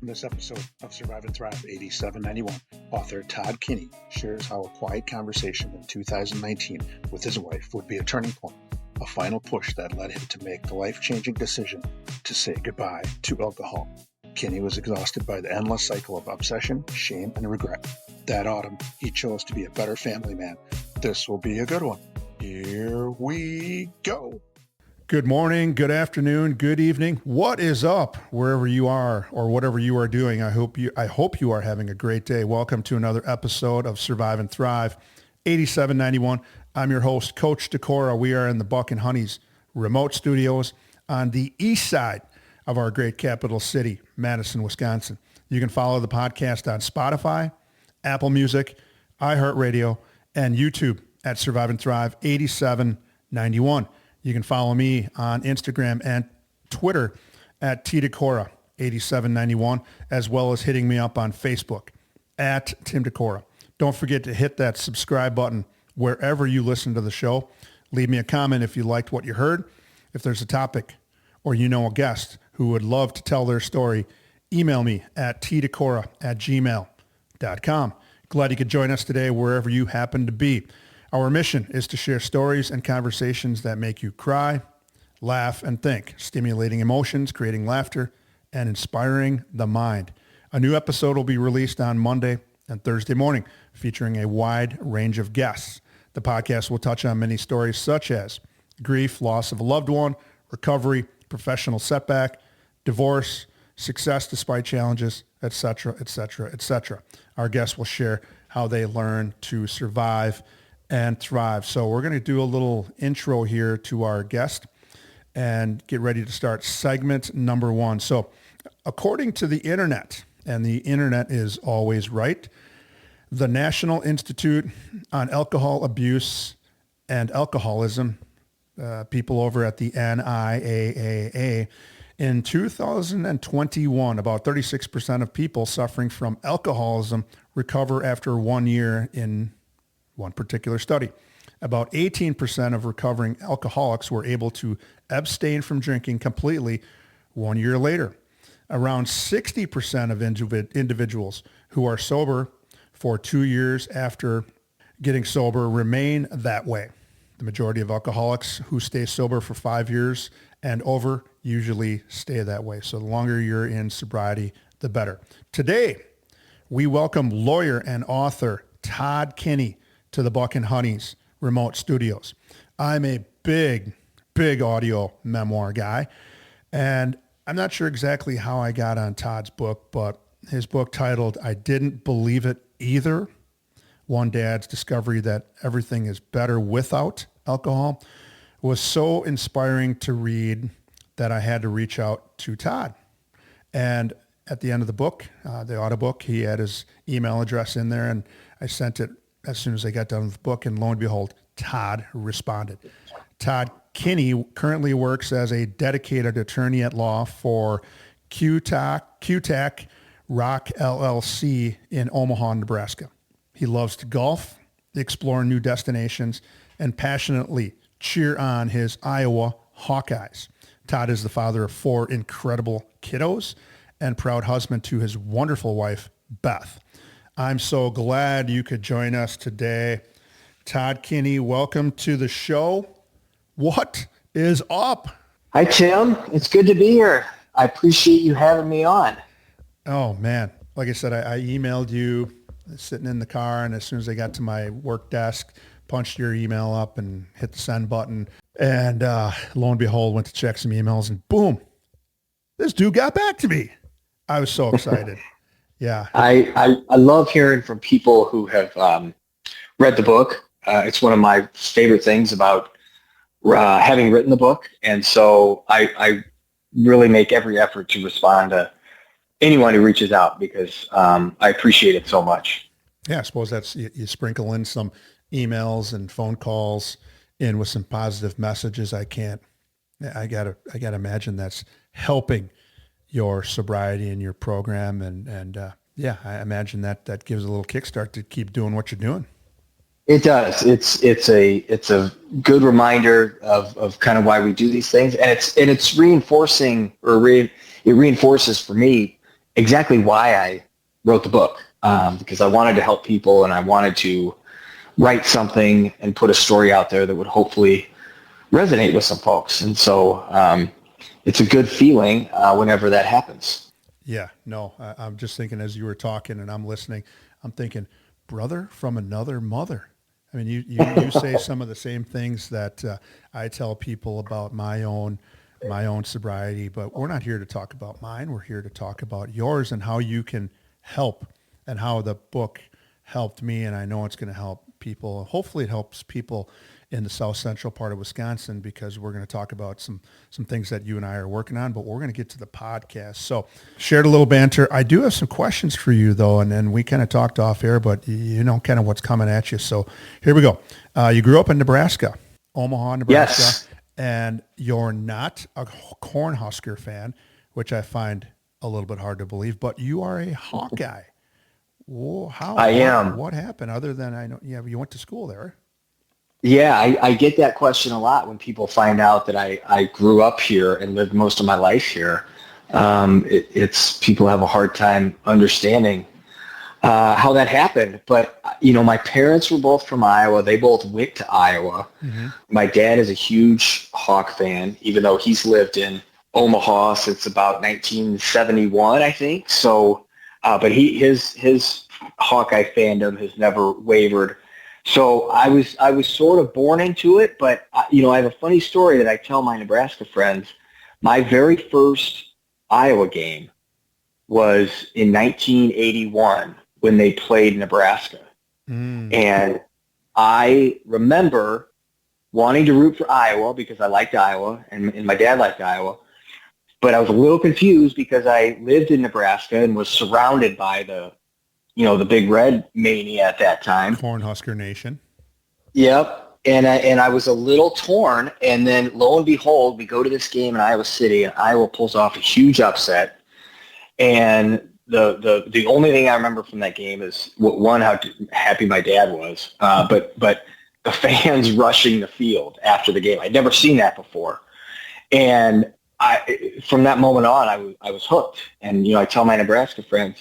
In this episode of Survive and Thrive 8791, author Todd Kinney shares how a quiet conversation in 2019 with his wife would be a turning point, a final push that led him to make the life-changing decision to say goodbye to alcohol. Kinney was exhausted by the endless cycle of obsession, shame, and regret. That autumn, he chose to be a better family man. This will be a good one. Here we go. Good morning, good afternoon, good evening. What is up wherever you are or whatever you are doing? I hope you are having a great day. Welcome to another episode of Survive and Thrive 8791. I'm your host, Coach Decora. We are in the Buck and Honey's remote studios on the east side of our great capital city, Madison, Wisconsin. You can follow the podcast on Spotify, Apple Music, iHeartRadio, and YouTube at Survive and Thrive 8791. You can follow me on Instagram and Twitter at tdecora8791, as well as hitting me up on Facebook at Tim Decora. Don't forget to hit that subscribe button wherever you listen to the show. Leave me a comment if you liked what you heard. If there's a topic or you know a guest who would love to tell their story, email me at tdecora@gmail.com. Glad you could join us today wherever you happen to be. Our mission is to share stories and conversations that make you cry, laugh, and think, stimulating emotions, creating laughter, and inspiring the mind. A new episode will be released on Monday and Thursday morning, featuring a wide range of guests. The podcast will touch on many stories such as grief, loss of a loved one, recovery, professional setback, divorce, success despite challenges, etc., etc., etc. Our guests will share how they learn to survive and thrive. So we're going to do a little intro here to our guest and get ready to start segment number one. So according to the internet, and the internet is always right, the National Institute on Alcohol Abuse and Alcoholism, people over at the NIAAA, in 2021, about 36% of people suffering from alcoholism recover after 1 year in one particular study. About 18% of recovering alcoholics were able to abstain from drinking completely 1 year later. Around 60% of individuals who are sober for 2 years after getting sober remain that way. The majority of alcoholics who stay sober for 5 years and over usually stay that way. So the longer you're in sobriety, the better. Today, we welcome lawyer and author Todd Kinney to the Buck and Honey's remote studios. I'm a big audio memoir guy, and I'm not sure exactly how I got on Todd's book, but his book titled I Didn't Believe It Either, One Dad's Discovery That Everything is Better Without Alcohol, was so inspiring to read that I had to reach out to Todd. And at the end of the book, the audiobook, he had his email address in there, and I sent it as soon as I got done with the book, and lo and behold, Todd responded. Todd Kinney currently works as a dedicated attorney at law for QTAC Rock LLC in Omaha, Nebraska. He loves to golf, explore new destinations, and passionately cheer on his Iowa Hawkeyes. Todd is the father of 4 incredible kiddos and proud husband to his wonderful wife, Beth. I'm so glad you could join us today. Todd Kinney, welcome to the show. What is up? Hi, Tim. It's good to be here. I appreciate you having me on. Oh, man. Like I said, I emailed you sitting in the car, and as soon as I got to my work desk, punched your email up and hit the send button. And lo and behold, went to check some emails, and boom, this dude got back to me. I was so excited. Yeah. I love hearing from people who have read the book. It's one of my favorite things about having written the book. And so I really make every effort to respond to anyone who reaches out because I appreciate it so much. Yeah, I suppose that's, you sprinkle in some emails and phone calls in with some positive messages. I gotta imagine that's helping your sobriety and your program. And yeah, I imagine that gives a little kickstart to keep doing what you're doing. It does. It's a good reminder of kind of why we do these things, and it's reinforcing, or it reinforces for me exactly why I wrote the book, because I wanted to help people and I wanted to write something and put a story out there that would hopefully resonate with some folks. And so it's a good feeling whenever that happens. Yeah, no, I'm just thinking as you were talking and I'm listening, I'm thinking, brother from another mother. I mean, you say some of the same things that I tell people about my own sobriety, but we're not here to talk about mine. We're here to talk about yours and how you can help and how the book helped me. And I know it's going to help people. Hopefully it helps people in the south central part of Wisconsin, because we're going to talk about some things that you and I are working on, but we're going to get to the podcast. So shared a little banter. I do have some questions for you though. And then we kind of talked off air, but you know, kind of what's coming at you. So here we go. You grew up in Nebraska, Omaha, Nebraska. Yes. And you're not a Cornhusker fan, which I find a little bit hard to believe, but you are a Hawkeye. Whoa, how? I am. What happened other than I know, yeah, you went to school there. Yeah, I get that question a lot when people find out that I grew up here and lived most of my life here. It's people have a hard time understanding how that happened. But, you know, my parents were both from Iowa. They both went to Iowa. Mm-hmm. My dad is a huge Hawk fan, even though he's lived in Omaha since about 1971, I think. So, but his Hawkeye fandom has never wavered. So I was sort of born into it, but you know, I have a funny story that I tell my Nebraska friends. My very first Iowa game was in 1981 when they played Nebraska. Mm. And I remember wanting to root for Iowa because I liked Iowa and my dad liked Iowa. But I was a little confused because I lived in Nebraska and was surrounded by the Big Red mania at that time. Cornhusker Nation. Yep. And I was a little torn. And then lo and behold, we go to this game in Iowa City and Iowa pulls off a huge upset. And the only thing I remember from that game is, one, how happy my dad was, but the fans rushing the field after the game. I'd never seen that before. And from that moment on, I was hooked. And, you know, I tell my Nebraska friends,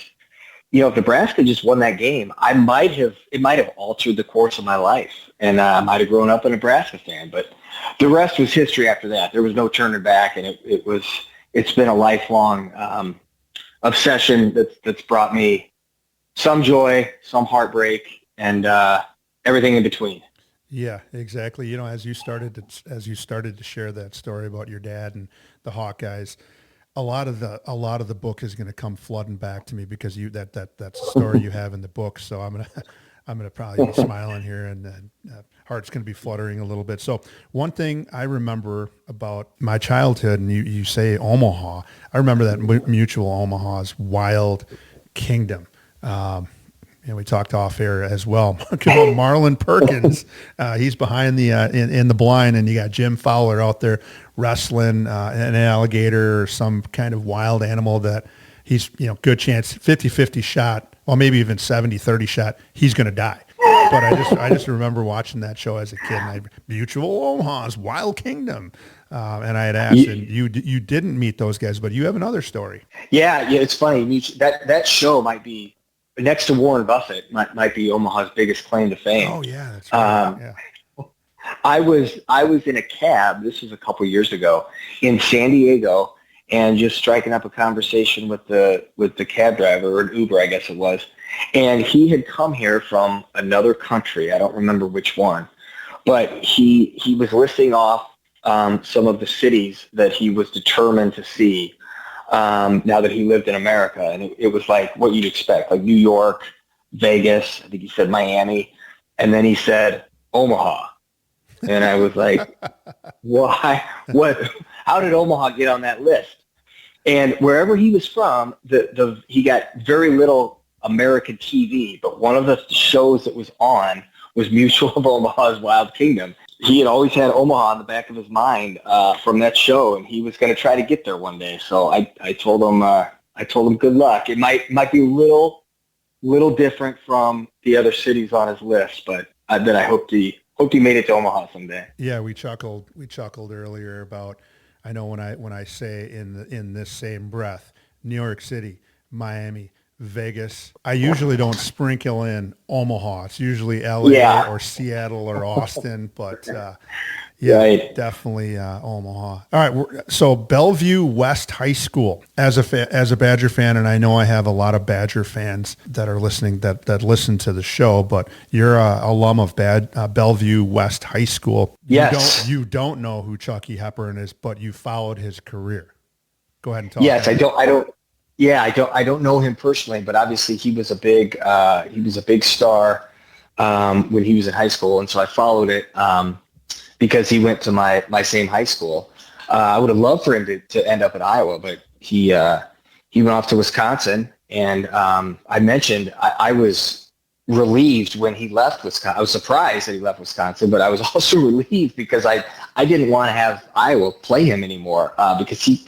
you know, if Nebraska just won that game, it might have altered the course of my life, and I might have grown up a Nebraska fan. But the rest was history after that. There was no turning back, and it's been a lifelong obsession that's brought me some joy, some heartbreak, and everything in between. Yeah, exactly. You know, as you started to share that story about your dad and the Hawkeyes, a lot of the book is going to come flooding back to me because that's the story you have in the book. So I'm gonna probably be smiling here, and heart's going to be fluttering a little bit. So one thing I remember about my childhood, and you say Omaha, I remember that Mutual Omaha's Wild Kingdom. And we talked off air as well about Marlon Perkins. He's behind the in the blind, and you got Jim Fowler out there wrestling an alligator or some kind of wild animal that he's, you know, good chance 50-50 shot, or maybe even 70-30 shot, he's going to die. But I just remember watching that show as a kid. And Mutual Omaha's Wild Kingdom, and I had asked, and you didn't meet those guys, but you have another story. Yeah, it's funny. That show might be, next to Warren Buffett, might be Omaha's biggest claim to fame. Oh yeah, that's right. Yeah. I was in a cab. This was a couple years ago in San Diego, and just striking up a conversation with the cab driver, or an Uber, I guess it was. And he had come here from another country. I don't remember which one, but he was listing off some of the cities that he was determined to see now that he lived in America. And it was like what you'd expect, like New York, Vegas, I think he said Miami, and then he said Omaha. And I was like, why? What? How did Omaha get on that list? And wherever he was from, he got very little American TV, but one of the shows that was on was Mutual of Omaha's Wild Kingdom. He had always had Omaha in the back of his mind from that show, and he was going to try to get there one day. So I told him good luck. It might be a little different from the other cities on his list, but that I hoped he made it to Omaha someday. Yeah, we chuckled earlier about, I know when I say in this same breath, New York City, Miami, Vegas. I usually don't sprinkle in Omaha. It's usually LA Yeah. or Seattle or Austin, but yeah, Right. definitely Omaha. All right, so Bellevue West High School. As a Badger fan, and I know I have a lot of Badger fans that are listening that listen to the show, but you're a alum of Bellevue West High School. Yes. You don't know who Chucky Hepburn is, but you followed his career. Go ahead and talk. Yes, I don't. Yeah, I don't know him personally, but obviously he was a big star when he was in high school, and so I followed it. Because he went to my same high school. I would have loved for him to end up at Iowa, but he went off to Wisconsin. And I mentioned I was relieved when he left Wisconsin. I was surprised that he left Wisconsin, but I was also relieved because I didn't want to have Iowa play him anymore because he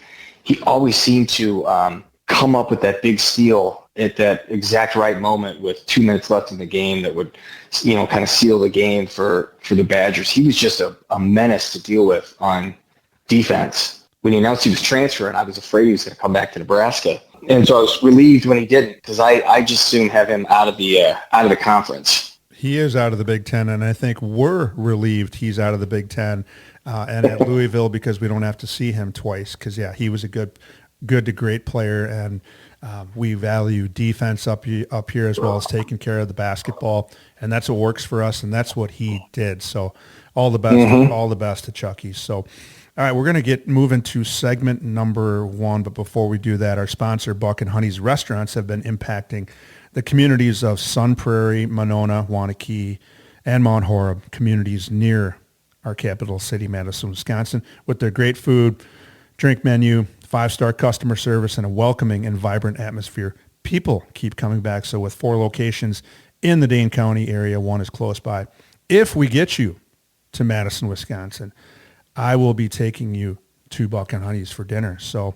always seemed to come up with that big steal at that exact right moment with 2 minutes left in the game that would, kind of seal the game for the Badgers. He was just a menace to deal with on defense. When he announced he was transferring, I was afraid he was going to come back to Nebraska. And so I was relieved when he didn't because I just soon have him out of the conference. He is out of the Big Ten, and I think we're relieved he's out of the Big Ten and at Louisville because we don't have to see him twice because, yeah, he was a good to great player, and we value defense up here as well as taking care of the basketball, and that's what works for us, and that's what he did. So all the best to Chucky. So, all right, we're going to get moving to segment number 1, but before we do that, our sponsor, Buck and Honey's Restaurants, have been impacting the communities of Sun Prairie, Monona, Waunakee, and Mount Horeb, communities near our capital city, Madison, Wisconsin, with their great food, drink menu, 5-star customer service, and a welcoming and vibrant atmosphere. People keep coming back. So with 4 locations in the Dane County area, 1 is close by. If we get you to Madison, Wisconsin, I will be taking you to Buck and Honey's for dinner. So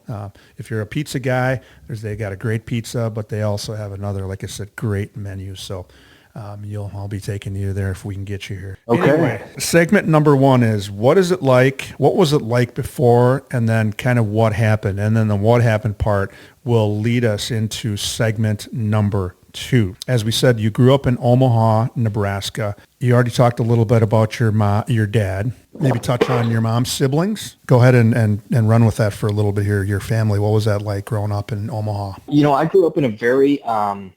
if you're a pizza guy, they got a great pizza, but they also have another, like I said, great menu. So I'll be taking you there if we can get you here. Okay. Anyway, segment number 1 is what was it like before, and then kind of what happened. And then the what happened part will lead us into segment number 2. As we said, you grew up in Omaha, Nebraska. You already talked a little bit about your dad. Maybe touch on your mom's siblings. Go ahead and run with that for a little bit here. Your family, what was that like growing up in Omaha? I grew up in a very, I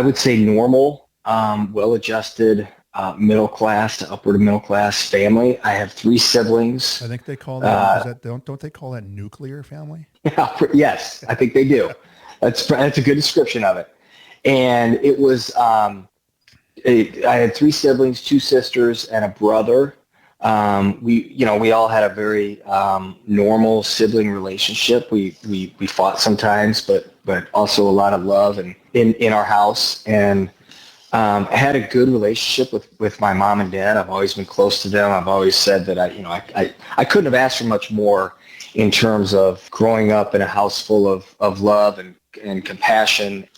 would say normal, well-adjusted, middle class to upward middle class family. I have 3 siblings. I think they call that, don't they call that nuclear family? Yes, I think they do. That's a good description of it. And it was, I had 3 siblings, 2 sisters, and a brother. We all had a very normal sibling relationship. We fought sometimes, but also a lot of love and in our house. And I had a good relationship with my mom and dad. I've always been close to them. I've always said that I couldn't have asked for much more in terms of growing up in a house full of love and compassion.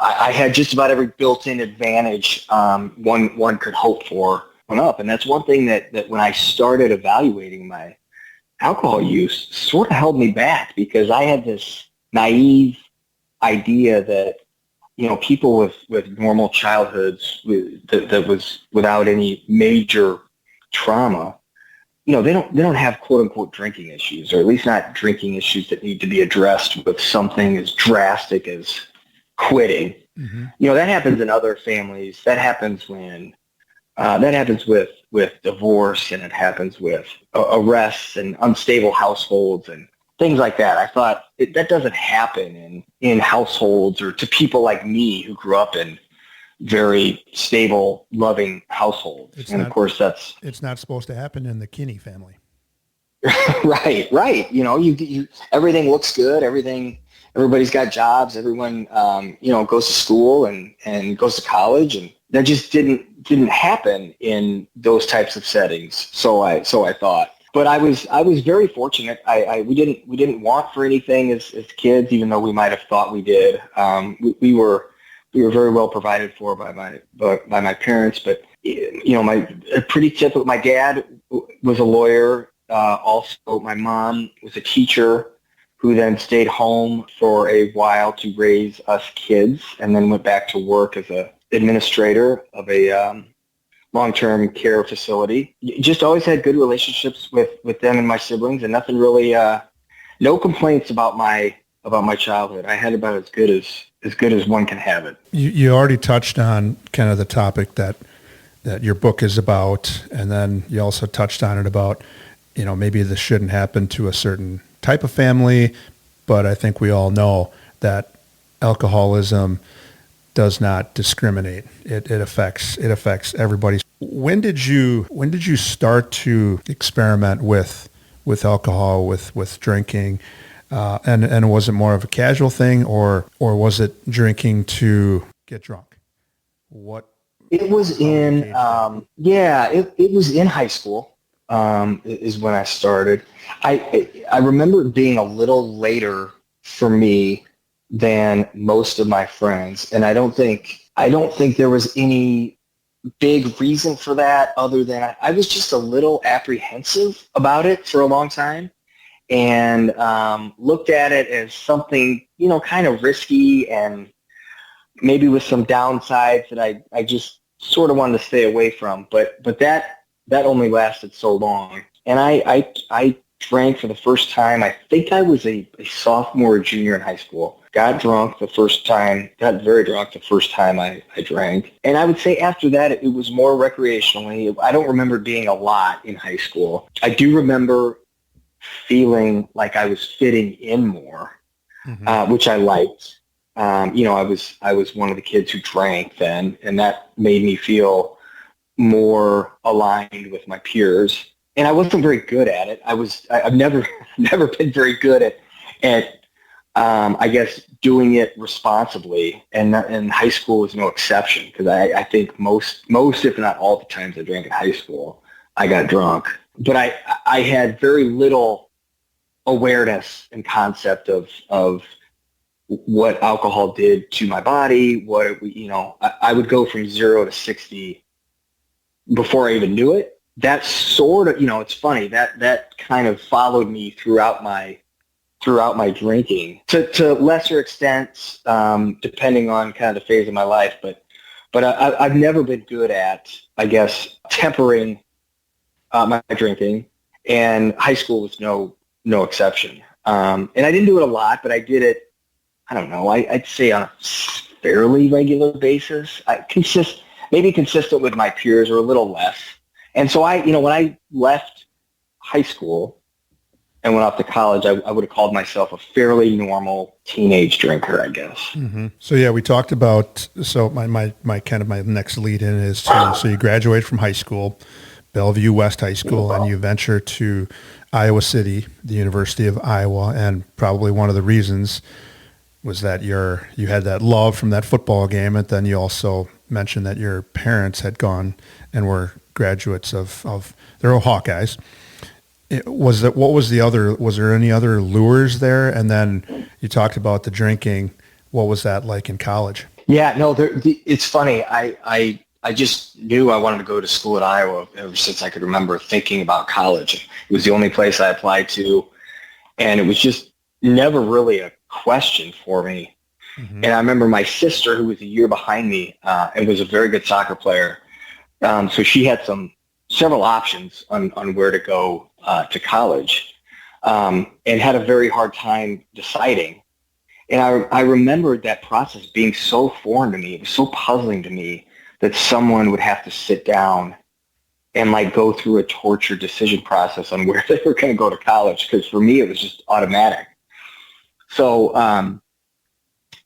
I had just about every built-in advantage one could hope for growing up. And that's one thing that when I started evaluating my alcohol use sort of held me back because I had this naive idea that people with normal childhoods that was without any major trauma, they don't have quote unquote drinking issues, or at least not drinking issues that need to be addressed with something as drastic as quitting. Mm-hmm. That happens in other families. That happens when that happens with divorce, and it happens with arrests and unstable households and things like that. I thought that doesn't happen in households or to people like me who grew up in very stable, loving households. Of course, it's not supposed to happen in the Kinney family. Right. You everything looks good. Everybody's got jobs. Everyone, goes to school and goes to college, and that just didn't happen in those types of settings. So I thought. But I was very fortunate. We didn't want for anything as kids, even though we might have thought we did. We were very well provided for by my parents. But pretty typical. My dad was a lawyer. Also, my mom was a teacher. who then stayed home for a while to raise us kids, and then went back to work as a administrator of a long-term care facility. Just always had good relationships with them and my siblings, and nothing really, no complaints about my childhood. I had about as good as one can have it. You already touched on kind of the topic that your book is about, and then you also touched on it about, maybe this shouldn't happen to a certain type of family, but I think we all know that alcoholism does not discriminate. It affects everybody. When did you start to experiment with alcohol, with drinking? And was it more of a casual thing, or was it drinking to get drunk? What? It was in, it was in high school, is when I started. I remember it being a little later for me than most of my friends. And I don't think there was any big reason for that other than I was just a little apprehensive about it for a long time, and looked at it as something, kind of risky and maybe with some downsides that I just sort of wanted to stay away from. But that only lasted so long. And I drank for the first time, I think I was a sophomore or junior in high school. Got very drunk the first time I drank. And I would say after that, it was more recreationally. I don't remember being a lot in high school. I do remember feeling like I was fitting in more, which I liked. I was one of the kids who drank then, and that made me feel more aligned with my peers. And I wasn't very good at it. I've never been very good at I guess doing it responsibly, and high school was no exception, because I think most if not all the times I drank in high school, I got drunk. But I had very little awareness and concept of what alcohol did to my body. I would go from 0 to 60 before I even knew it. That sort of, it's funny, that kind of followed me throughout my drinking to lesser extents, depending on kind of the phase of my life. But I've never been good at, I guess, tempering my drinking, and high school was no exception. And I didn't do it a lot, but I did it, I don't know, I'd say on a fairly regular basis. Maybe consistent with my peers, or a little less. And so when I left high school and went off to college, I would have called myself a fairly normal teenage drinker, I guess. Mm-hmm. So yeah, we talked about, so my kind of my next lead in is so you graduate from high school, Bellevue West High School, and you venture to Iowa City, the University of Iowa, and probably one of the reasons was that you had that love from that football game, and then you also mentioned that your parents had gone and were graduates of they're all Hawkeyes. Was there any other lures there? And then you talked about the drinking. What was that like in college? Yeah, no, it's funny. I just knew I wanted to go to school at Iowa ever since I could remember thinking about college. It was the only place I applied to, and it was just never really a question for me. Mm-hmm. And I remember my sister, who was a year behind me, and was a very good soccer player. So she had several options on where to go to college, and had a very hard time deciding. And I remembered that process being so foreign to me. It was so puzzling to me that someone would have to sit down and go through a tortured decision process on where they were going to go to college. Because for me, it was just automatic. So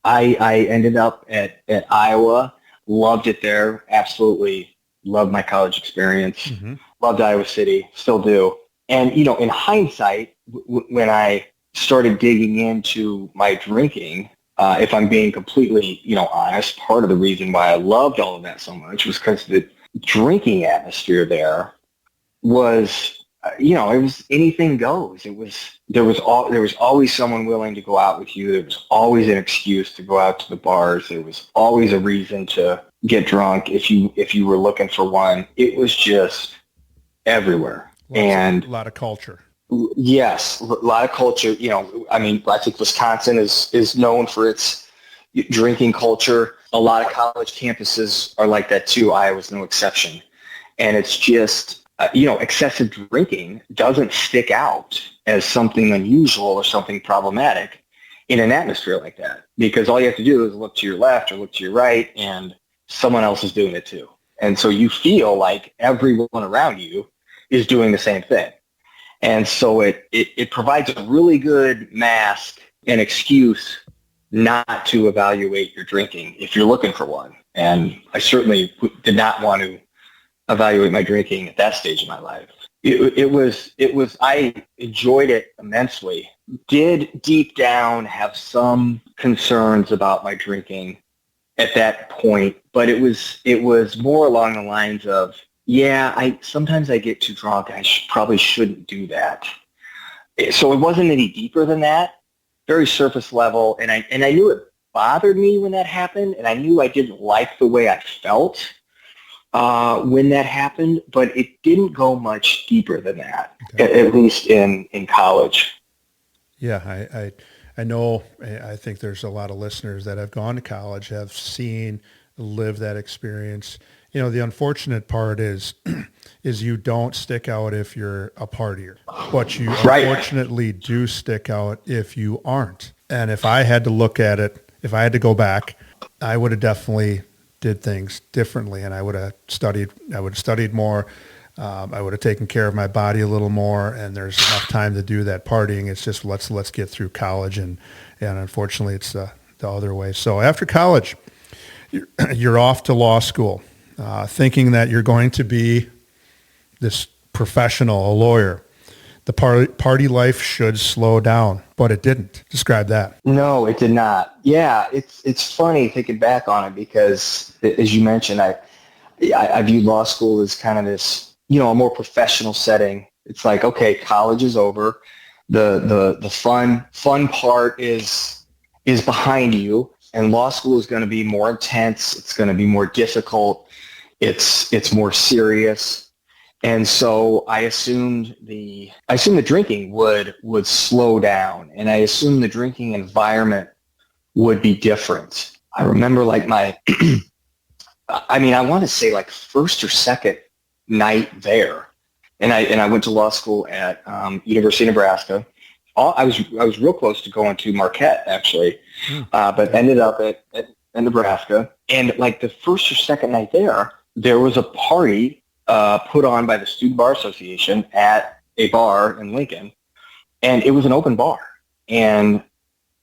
I ended up at Iowa, loved it there, absolutely loved my college experience, mm-hmm. Loved Iowa City, still do. And, in hindsight, when I started digging into my drinking, if I'm being completely, honest, part of the reason why I loved all of that so much was because the drinking atmosphere there was, it was anything goes. There was always someone willing to go out with you. There was always an excuse to go out to the bars. There was always a reason to get drunk if you were looking for one. It was just everywhere. A lot of culture. Yes, a lot of culture. I mean, I think Wisconsin is known for its drinking culture. A lot of college campuses are like that too. Iowa's no exception. And it's just, excessive drinking doesn't stick out as something unusual or something problematic in an atmosphere like that, because all you have to do is look to your left or look to your right and someone else is doing it too. And so you feel like everyone around you is doing the same thing. And so it provides a really good mask and excuse not to evaluate your drinking if you're looking for one. And I certainly did not want to evaluate my drinking at that stage of my life. I enjoyed it immensely. Did deep down have some concerns about my drinking at that point, but it was more along the lines of, sometimes I get too drunk. I probably shouldn't do that. So it wasn't any deeper than that. Very surface level, and I knew it bothered me when that happened, and I knew I didn't like the way I felt when that happened, but it didn't go much deeper than that, at least in college. Yeah, I know, I think there's a lot of listeners that have gone to college, have seen, lived that experience. The unfortunate part is you don't stick out if you're a partier, but you unfortunately do stick out if you aren't. And if I had to look at it, if I had to go back, I would have definitely did things differently, and I would have studied more. I would have taken care of my body a little more, and there's enough time to do that partying. It's just let's get through college, and unfortunately it's the other way. So after college, you're off to law school, thinking that you're going to be this professional, a lawyer. The party life should slow down, but it didn't. Describe that. No, it did not. Yeah, it's funny thinking back on it because, as you mentioned, I viewed law school as kind of this, a more professional setting. It's like, okay, college is over. The fun part is behind you, and law school is going to be more intense. It's going to be more difficult. It's more serious. And so I assumed the drinking would slow down, and I assumed the drinking environment would be different. I remember like I want to say like first or second night there, and I went to law school at University of Nebraska. I was real close to going to Marquette actually, but ended up at Nebraska. And like the first or second night there was a party put on by the Student Bar Association at a bar in Lincoln, and it was an open bar. And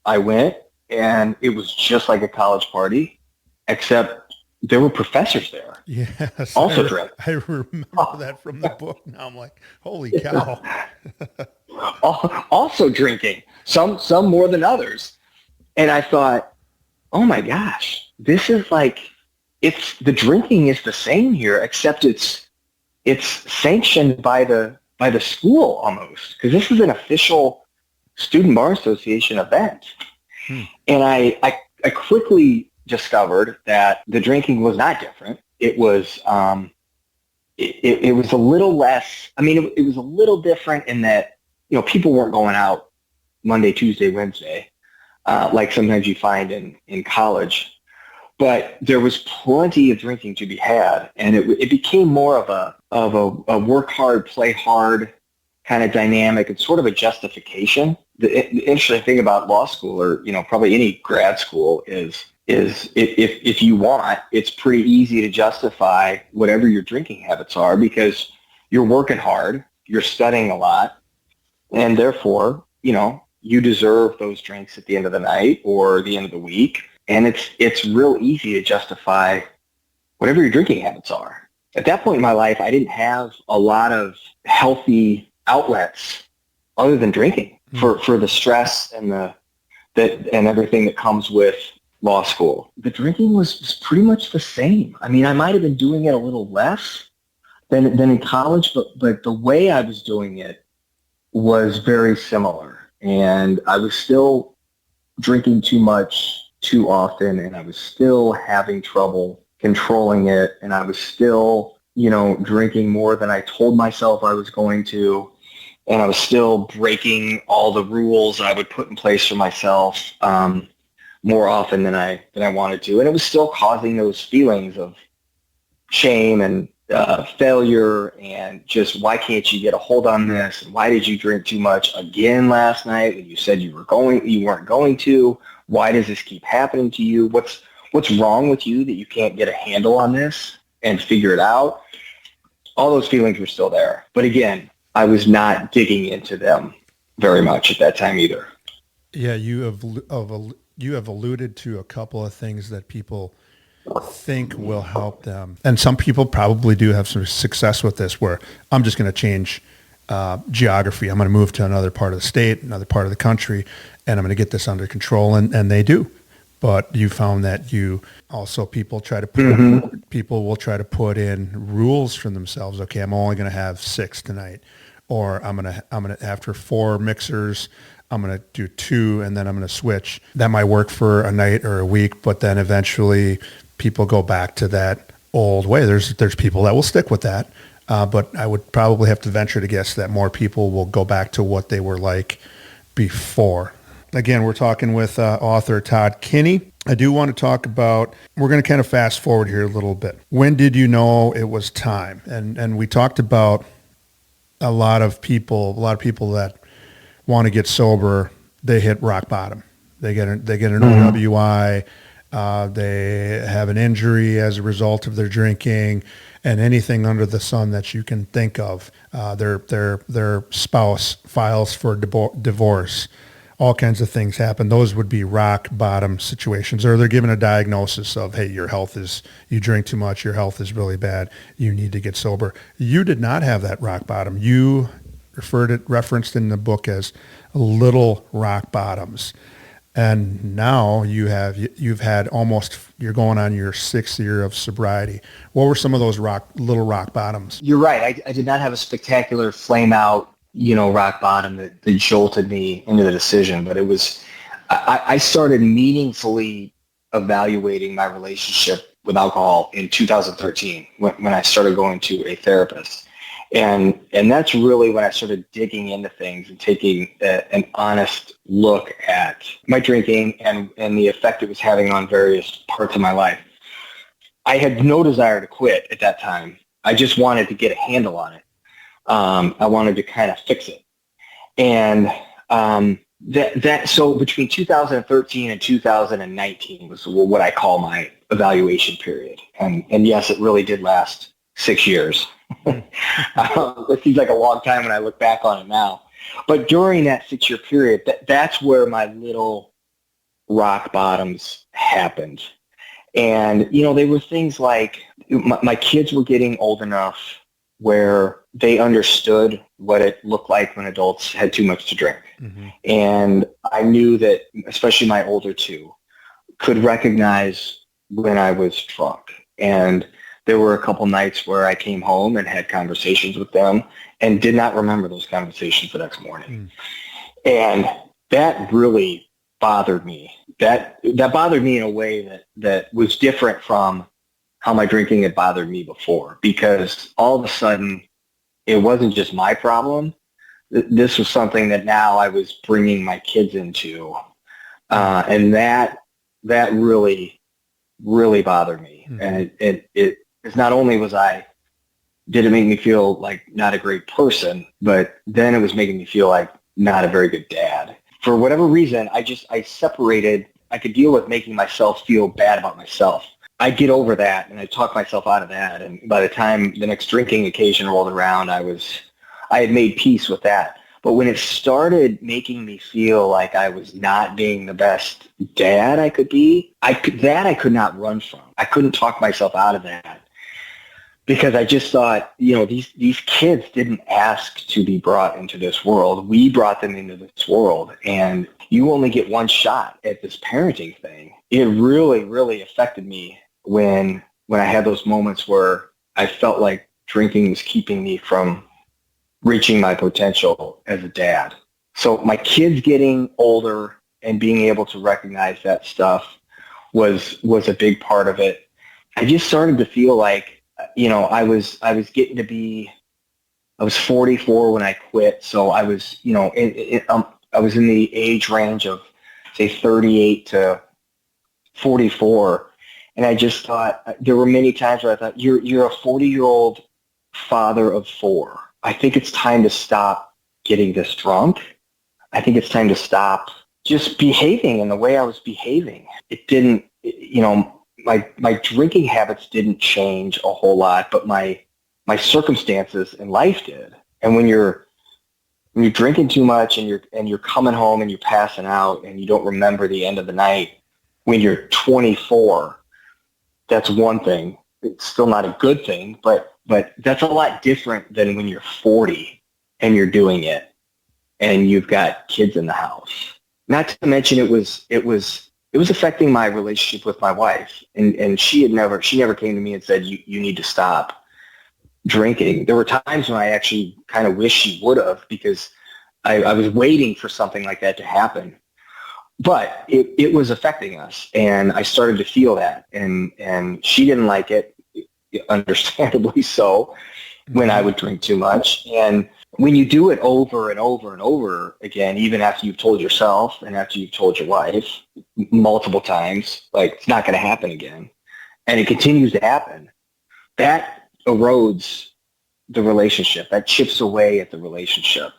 I went, and it was just like a college party, except there were professors there. Yes, also drink. I remember that from the book. Now I'm like, holy cow! Also drinking, some more than others, and I thought, oh my gosh, this is like the drinking is the same here, except it's sanctioned by the school almost, because this is an official Student Bar Association event. And I quickly discovered that the drinking was not different. It was it was a little less. I mean, it was a little different in that people weren't going out Monday, Tuesday, Wednesday like sometimes you find in college. But there was plenty of drinking to be had, and it became more of a work hard, play hard kind of dynamic. It's sort of a justification. The interesting thing about law school, or probably any grad school, is if you want, it's pretty easy to justify whatever your drinking habits are because you're working hard, you're studying a lot, and therefore you deserve those drinks at the end of the night or the end of the week. And it's real easy to justify whatever your drinking habits are. At that point in my life, I didn't have a lot of healthy outlets other than drinking for the stress and and everything that comes with law school. The drinking was pretty much the same. I mean, I might have been doing it a little less than in college, but the way I was doing it was very similar. And I was still drinking too much too often, and I was still having trouble controlling it, and I was still, drinking more than I told myself I was going to. and I was still breaking all the rules I would put in place for myself more often than I wanted to, and it was still causing those feelings of shame and failure, and just, why can't you get a hold on this? And why did you drink too much again last night when you said you weren't going to? Why does this keep happening to you? What's wrong with you that you can't get a handle on this and figure it out? All those feelings were still there. But again, I was not digging into them very much at that time either. Yeah, you have alluded to a couple of things that people think will help them. And some people probably do have some success with this, where I'm just going to change geography. I'm going to move to another part of the state, another part of the country, and I'm going to get this under control. And they do. But you found that people will try to put in rules for themselves. Okay, I'm only going to have 6 tonight, or I'm going to after 4 mixers, I'm going to do 2, and then I'm going to switch. That might work for a night or a week, but then eventually people go back to that old way. There's people that will stick with that, but I would probably have to venture to guess that more people will go back to what they were like before. Again, we're talking with author Todd Kinney. I do want to talk about, we're going to kind of fast forward here a little bit. When did you know it was time? And we talked about a lot of people that want to get sober, they hit rock bottom. They get an OWI, they have an injury as a result of their drinking, and anything under the sun that you can think of. Their spouse files for divorce. All kinds of things happen. Those would be rock bottom situations. Or they're given a diagnosis of, hey, you drink too much, your health is really bad, you need to get sober. You did not have that rock bottom. You referenced in the book as little rock bottoms. And now you're going on your 6th year of sobriety. What were some of those little rock bottoms? You're right. I did not have a spectacular flame out, rock bottom that jolted me into the decision, but it was, I started meaningfully evaluating my relationship with alcohol in 2013 when I started going to a therapist. And that's really when I started digging into things and taking an honest look at my drinking and the effect it was having on various parts of my life. I had no desire to quit at that time. I just wanted to get a handle on it. I wanted to kind of fix it. And so between 2013 and 2019 was what I call my evaluation period. And yes, it really did last 6 years. It seems like a long time when I look back on it now. But during that 6-year period, that's where my little rock bottoms happened. And, they were things like my kids were getting old enough where they understood what it looked like when adults had too much to drink. Mm-hmm. And I knew that, especially my older two, could recognize when I was drunk. And there were a couple nights where I came home and had conversations with them and did not remember those conversations the next morning. And that really bothered me. That bothered me in a way that was different from how my drinking had bothered me before, because all of a sudden it wasn't just my problem. This was something that now I was bringing my kids into. And that really, really bothered me. Mm-hmm. And it not only did it make me feel like not a great person, but then it was making me feel like not a very good dad. For whatever reason, I separated. I could deal with making myself feel bad about myself. I get over that, and I talk myself out of that. And by the time the next drinking occasion rolled around, I had made peace with that. But when it started making me feel like I was not being the best dad I could be, I could not run from. I couldn't talk myself out of that, because I just thought, these kids didn't ask to be brought into this world. We brought them into this world, and you only get one shot at this parenting thing. It really, really affected me when I had those moments where I felt like drinking was keeping me from reaching my potential as a dad. So my kids getting older and being able to recognize that stuff was a big part of it. I just started to feel like, I was getting to be I was 44 when I quit. So I was, I was in the age range of, say, 38 to 44. And I just thought, there were many times where I thought, you're a 40-year-old father of four. I think it's time to stop getting this drunk. I think it's time to stop just behaving in the way I was behaving. It didn't, my drinking habits didn't change a whole lot, but my circumstances in life did. And when you're drinking too much and you're coming home and you're passing out and you don't remember the end of the night when you're 24, that's one thing. It's still not a good thing, but that's a lot different than when you're 40 and you're doing it and you've got kids in the house. Not to mention it was affecting my relationship with my wife, and she never came to me and said you need to stop drinking. There were times when I actually kind of wish she would have, because I was waiting for something like that to happen. But it was affecting us, and I started to feel that, and she didn't like it, understandably so, when I would drink too much. And when you do it over and over and over again, even after you've told yourself and after you've told your wife multiple times, like, it's not going to happen again, and it continues to happen, that erodes the relationship. That chips away at the relationship,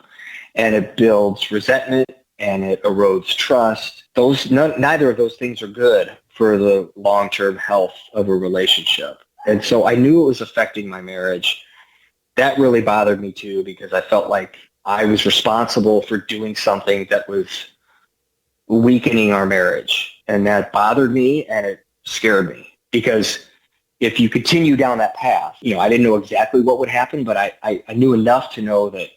and it builds resentment, and it erodes trust. Neither of those things are good for the long-term health of a relationship. And so I knew it was affecting my marriage. That really bothered me too, because I felt like I was responsible for doing something that was weakening our marriage. And that bothered me, and it scared me, because if you continue down that path, I didn't know exactly what would happen, but I knew enough to know that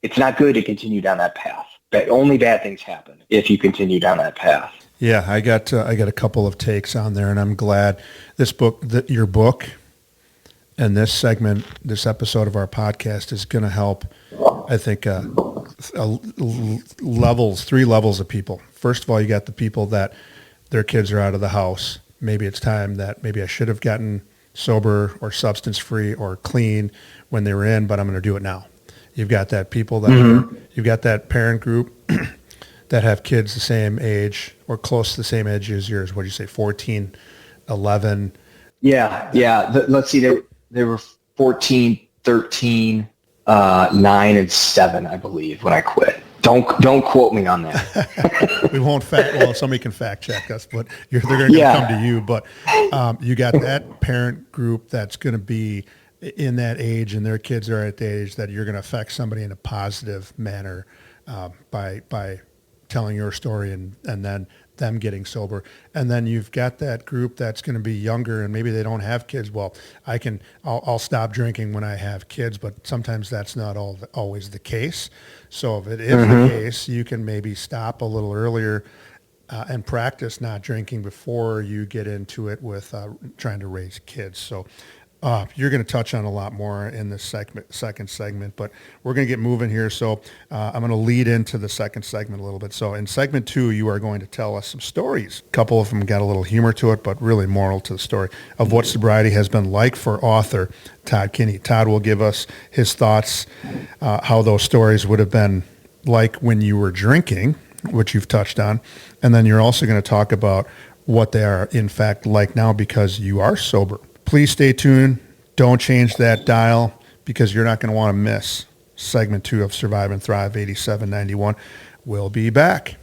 it's not good to continue down that path. That only bad things happen if you continue down that path. Yeah, I got a couple of takes on there, and I'm glad your book and this segment, this episode of our podcast is going to help, I think, three levels of people. First of all, you got the people that their kids are out of the house. Maybe it's time that maybe I should have gotten sober or substance-free or clean when they were in, but I'm going to do it now. You've got that people that you've got that parent group that have kids the same age or close to the same age as yours. What did you say, 14, 11? Yeah. Let's see, they were 14, 13, 9, and 7, I believe, when I quit. Don't quote me on that. We won't somebody can fact check us, but they're going to come to you. But you got that parent group that's going to be in that age, and their kids are at the age that you're going to affect somebody in a positive manner by telling your story and then them getting sober. And then you've got that group that's going to be younger, and maybe they don't have kids. Well, I'll stop drinking when I have kids, but sometimes that's not always the case. So if it is the case, you can maybe stop a little earlier and practice not drinking before you get into it with trying to raise kids. So you're going to touch on a lot more in the second segment, but we're going to get moving here. So I'm going to lead into the second segment a little bit. So in segment 2, you are going to tell us some stories. A couple of them got a little humor to it, but really moral to the story of what sobriety has been like for author Todd Kinney. Todd will give us his thoughts, how those stories would have been like when you were drinking, which you've touched on. And then you're also going to talk about what they are in fact like now because you are sober. Please stay tuned. Don't change that dial, because you're not going to want to miss segment 2 of Survive and Thrive 8791. We'll be back.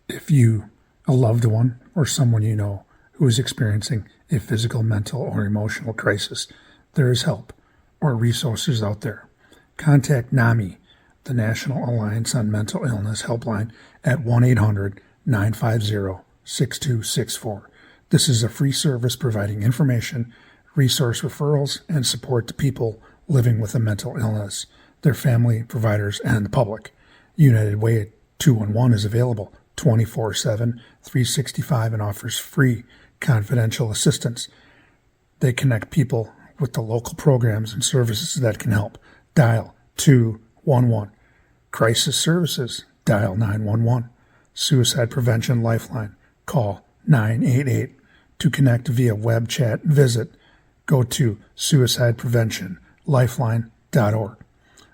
If you, a loved one, or someone you know who is experiencing a physical, mental, or emotional crisis, there is help or resources out there. Contact NAMI, the National Alliance on Mental Illness helpline, at 1-800-950-6264. This is a free service providing information, resource referrals, and support to people living with a mental illness, their family, providers, and the public. United Way 211 is available 24/7, 365, and offers free confidential assistance. They connect people with the local programs and services that can help. Dial 211. Crisis Services, dial 911. Suicide Prevention Lifeline, call 988. To connect via web chat, go to suicidepreventionlifeline.org.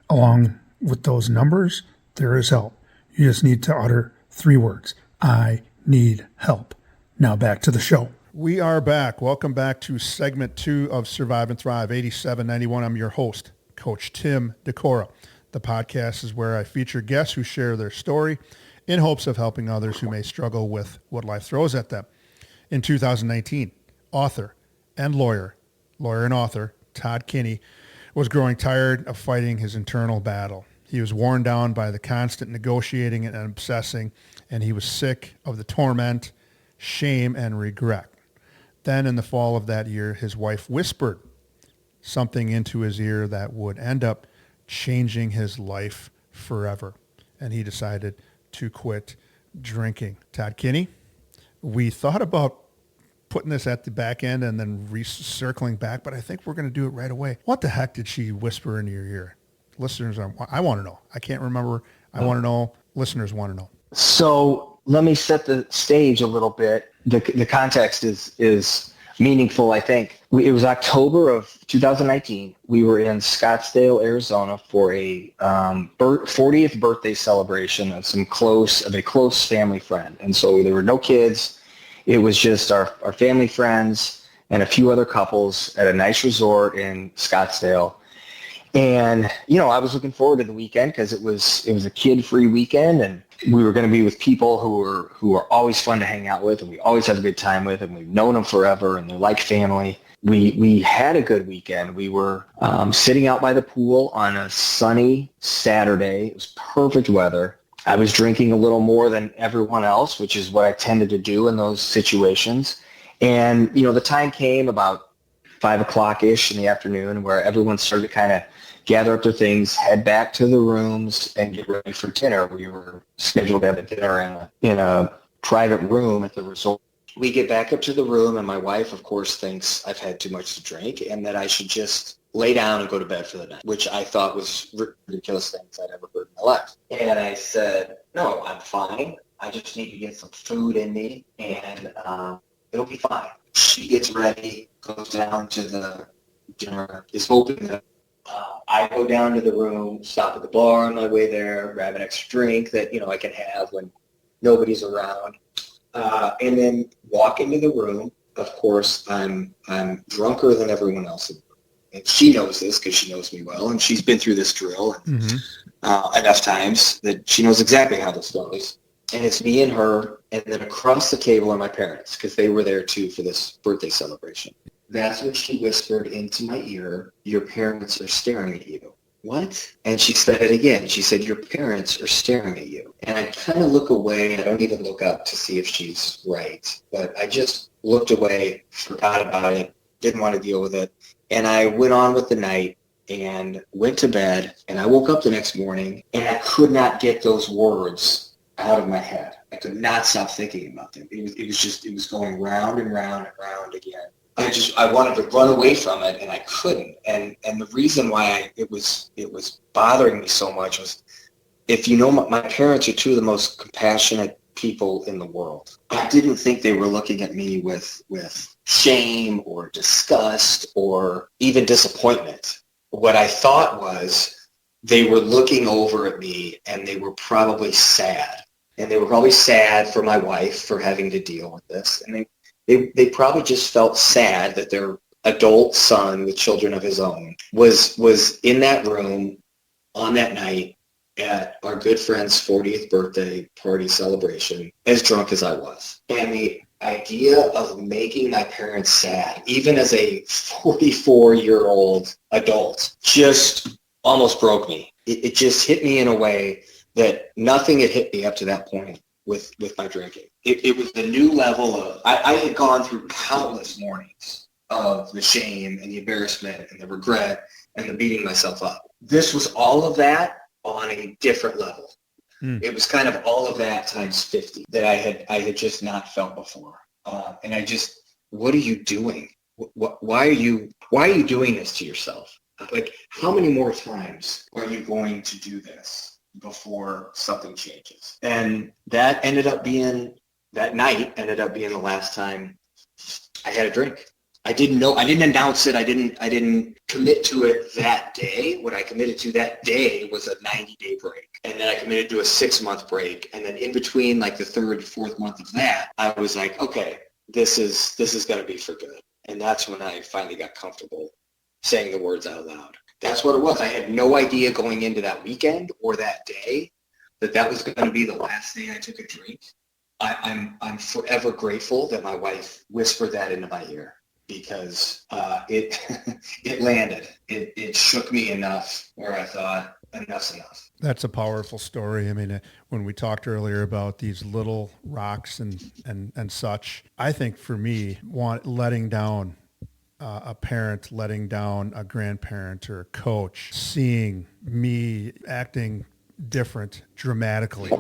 Along with those numbers, there is help. You just need to utter 3 words. I need help. Now back to the show. We are back. Welcome back to segment 2 of Survive and Thrive 8791. I'm your host, Coach Tim DeCora. The podcast is where I feature guests who share their story in hopes of helping others who may struggle with what life throws at them. In 2019, author and lawyer and author Todd Kinney was growing tired of fighting his internal battle. He was worn down by the constant negotiating and obsessing, and he was sick of the torment, shame, and regret. Then in the fall of that year, his wife whispered something into his ear that would end up changing his life forever. And he decided to quit drinking. Todd Kinney, we thought about putting this at the back end and then circling back, but I think we're going to do it right away. What the heck did she whisper into your ear? Listeners, I want to know. I can't remember. I want to know. Listeners want to know. So let me set the stage a little bit. The context is meaningful, I think. It was October of 2019. We were in Scottsdale, Arizona for a 40th birthday celebration of a close family friend. And so there were no kids. It was just our family friends and a few other couples at a nice resort in Scottsdale. And, I was looking forward to the weekend because it was a kid-free weekend, and we were going to be with people who are always fun to hang out with, and we always have a good time with, and we've known them forever, and they're like family. We had a good weekend. We were sitting out by the pool on a sunny Saturday. It was perfect weather. I was drinking a little more than everyone else, which is what I tended to do in those situations. And, the time came about 5 o'clock-ish in the afternoon where everyone started to kind of gather up their things, head back to the rooms, and get ready for dinner. We were scheduled to have a dinner in a private room at the resort. We get back up to the room, and my wife, of course, thinks I've had too much to drink and that I should just lay down and go to bed for the night, which I thought was ridiculous things I'd ever heard in my life. And I said, no, I'm fine. I just need to get some food in me, and it'll be fine. She gets ready, goes down to the dinner, is hoping that I go down to the room, stop at the bar on my way there, grab an extra drink that, I can have when nobody's around, and then walk into the room. Of course, I'm drunker than everyone else in the room. And she knows this because she knows me well, and she's been through this drill enough times that she knows exactly how this goes. And it's me and her, and then across the table are my parents because they were there too for this birthday celebration. That's when she whispered into my ear, your parents are staring at you. What? And she said it again. She said, your parents are staring at you. And I kind of look away. I don't even look up to see if she's right. But I just looked away, forgot about it, didn't want to deal with it. And I went on with the night and went to bed. And I woke up the next morning, and I could not get those words out of my head. I could not stop thinking about them. It was going round and round and round again. I wanted to run away from it, and I couldn't. And the reason why it was bothering me so much was, if you know, my parents are two of the most compassionate people in the world. I didn't think they were looking at me with shame or disgust or even disappointment. What I thought was they were looking over at me, and they were probably sad. And they were probably sad for my wife for having to deal with this. And they probably just felt sad that their adult son with children of his own was in that room on that night at our good friend's 40th birthday party celebration, as drunk as I was. And the idea of making my parents sad, even as a 44-year-old adult, just almost broke me. It just hit me in a way that nothing had hit me up to that point with my drinking. It was the new level of, I had gone through countless mornings of the shame and the embarrassment and the regret and the beating myself up. This was all of that on a different level. It was kind of all of that times 50 that I had just not felt before. And I just, what are you doing? Why are you doing this to yourself? Like, how many more times are you going to do this before something changes? And that night ended up being the last time I had a drink. I didn't know, I didn't announce it. I didn't commit to it that day. What I committed to that day was a 90-day break. And then I committed to a 6-month break. And then in between like the 3rd, 4th month of that, I was like, okay, this is going to be for good. And that's when I finally got comfortable saying the words out loud. That's what it was. I had no idea going into that weekend or that day that was going to be the last day I took a drink. I'm forever grateful that my wife whispered that into my ear, because it it landed. It shook me enough where I thought, enough's enough. That's a powerful story. I mean, when we talked earlier about these little rocks and such, I think for me, letting down a parent, letting down a grandparent or a coach, seeing me acting different dramatically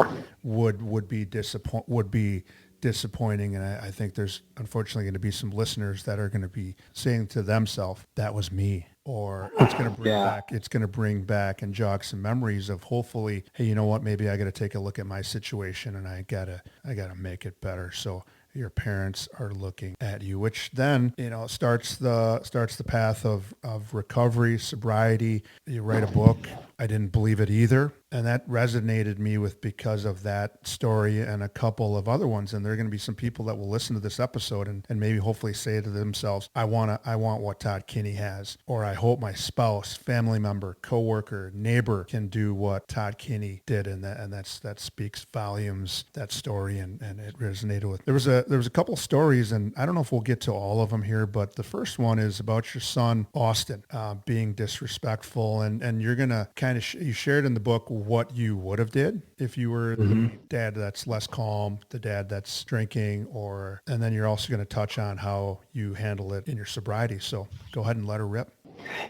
would be disappointing. And I think there's unfortunately going to be some listeners that are going to be saying to themselves, that was me. Or it's going to bring back and jog some memories of, hopefully, hey, you know what, maybe I got to take a look at my situation and I got to make it better. So your parents are looking at you, which then, starts the path of recovery, sobriety. You write a book. I didn't believe it either. And that resonated me because of that story and a couple of other ones. And there are going to be some people that will listen to this episode and maybe hopefully say to themselves, I want what Todd Kinney has, or I hope my spouse, family member, coworker, neighbor can do what Todd Kinney did. And that speaks volumes, that story. And it resonated with, there was a couple stories, and I don't know if we'll get to all of them here, but the first one is about your son, Austin, being disrespectful. And you're going to kind of, you shared in the book what you would have did if you were the dad that's less calm, the dad that's drinking, and then you're also going to touch on how you handle it in your sobriety. So go ahead and let her rip.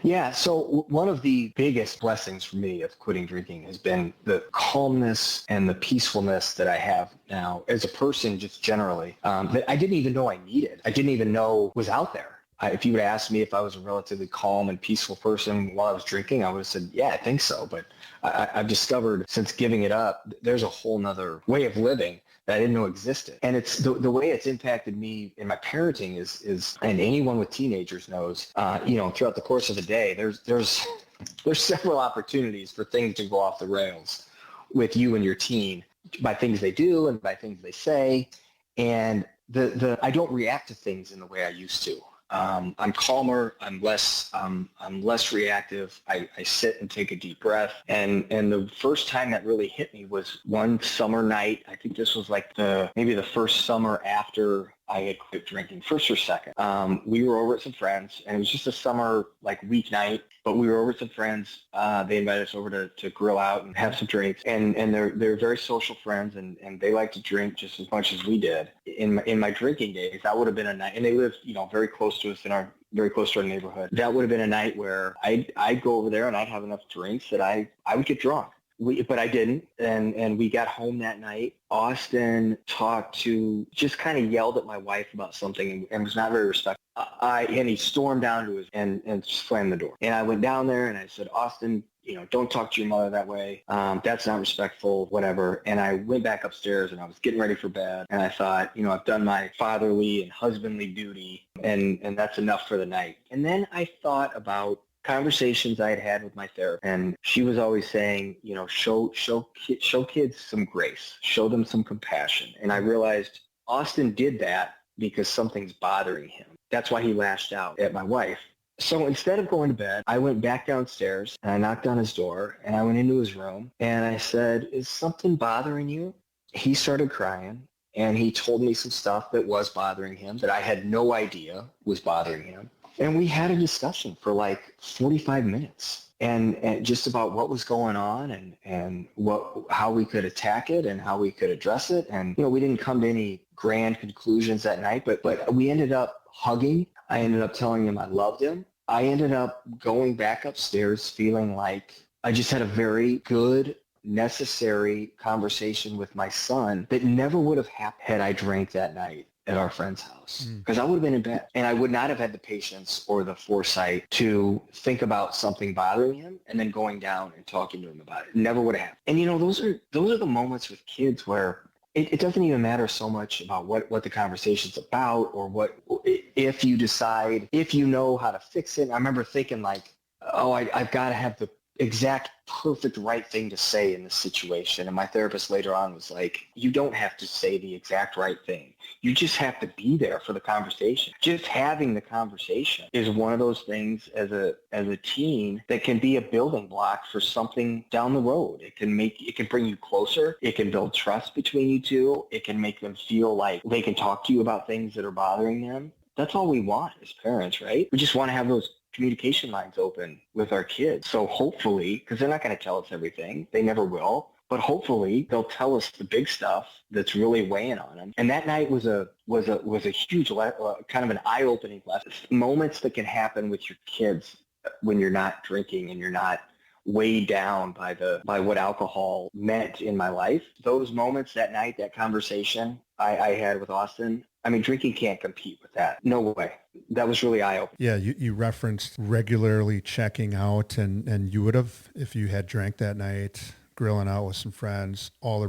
Yeah. So one of the biggest blessings for me of quitting drinking has been the calmness and the peacefulness that I have now as a person, just generally, that I didn't even know I needed. I didn't even know was out there. If you would ask me if I was a relatively calm and peaceful person while I was drinking, I would have said, yeah, I think so. But I've discovered since giving it up, there's a whole nother way of living that I didn't know existed. And it's the way it's impacted me in my parenting is, and anyone with teenagers knows, throughout the course of the day, there's several opportunities for things to go off the rails with you and your teen by things they do and by things they say. And I don't react to things in the way I used to. I'm calmer. I'm less reactive. I sit and take a deep breath. And the first time that really hit me was one summer night. I think this was like maybe the first summer after I had quit drinking, first or second. We were over at some friends, and it was just a summer weeknight. But we were over at some friends. They invited us over to grill out and have some drinks. And they're very social friends, and they like to drink just as much as we did. In my drinking days, that would have been a night, and they lived very close to us very close to our neighborhood. That would have been a night where I'd go over there and I'd have enough drinks that I would get drunk. But I didn't, and we got home that night. Austin just kind of yelled at my wife about something and was not very respectful. And he stormed down to his and slammed the door. And I went down there and I said, Austin, don't talk to your mother that way. That's not respectful, whatever. And I went back upstairs and I was getting ready for bed. And I thought, I've done my fatherly and husbandly duty, and that's enough for the night. And then I thought about conversations I had had with my therapist, and she was always saying, show kids some grace, show them some compassion. And I realized Austin did that because something's bothering him. That's why he lashed out at my wife. So instead of going to bed, I went back downstairs and I knocked on his door and I went into his room and I said, is something bothering you? He started crying and he told me some stuff that was bothering him that I had no idea was bothering him. And we had a discussion for 45 minutes and just about what was going on and how we could attack it and how we could address it. And, we didn't come to any grand conclusions that night, but we ended up hugging. I ended up telling him I loved him. I ended up going back upstairs feeling like I just had a very good, necessary conversation with my son that never would have happened had I drank that night at our friend's house, because I would have been in bed and I would not have had the patience or the foresight to think about something bothering him and then going down and talking to him about it. Never would have happened. And those are the moments with kids where it doesn't even matter so much about what the conversation's about or if you decide, if you know how to fix it. I remember thinking like, oh, I've got to have the exact perfect right thing to say in this situation. And my therapist later on was like, you don't have to say the exact right thing. You just have to be there for the conversation. Just having the conversation is one of those things as a teen that can be a building block for something down the road. It can bring you closer. It can build trust between you two. It can make them feel like they can talk to you about things that are bothering them. That's all we want as parents, right? We just want to have those communication lines open with our kids. So hopefully, because they're not going to tell us everything, they never will, but hopefully they'll tell us the big stuff that's really weighing on them. And that night was a huge kind of an eye-opening lesson. Moments that can happen with your kids when you're not drinking and you're not weighed down by what alcohol meant in my life. Those moments that night, that conversation I had with Austin, I mean, drinking can't compete with that. No way. That was really eye-opening. Yeah, you referenced regularly checking out, and you would have, if you had drank that night, grilling out with some friends, all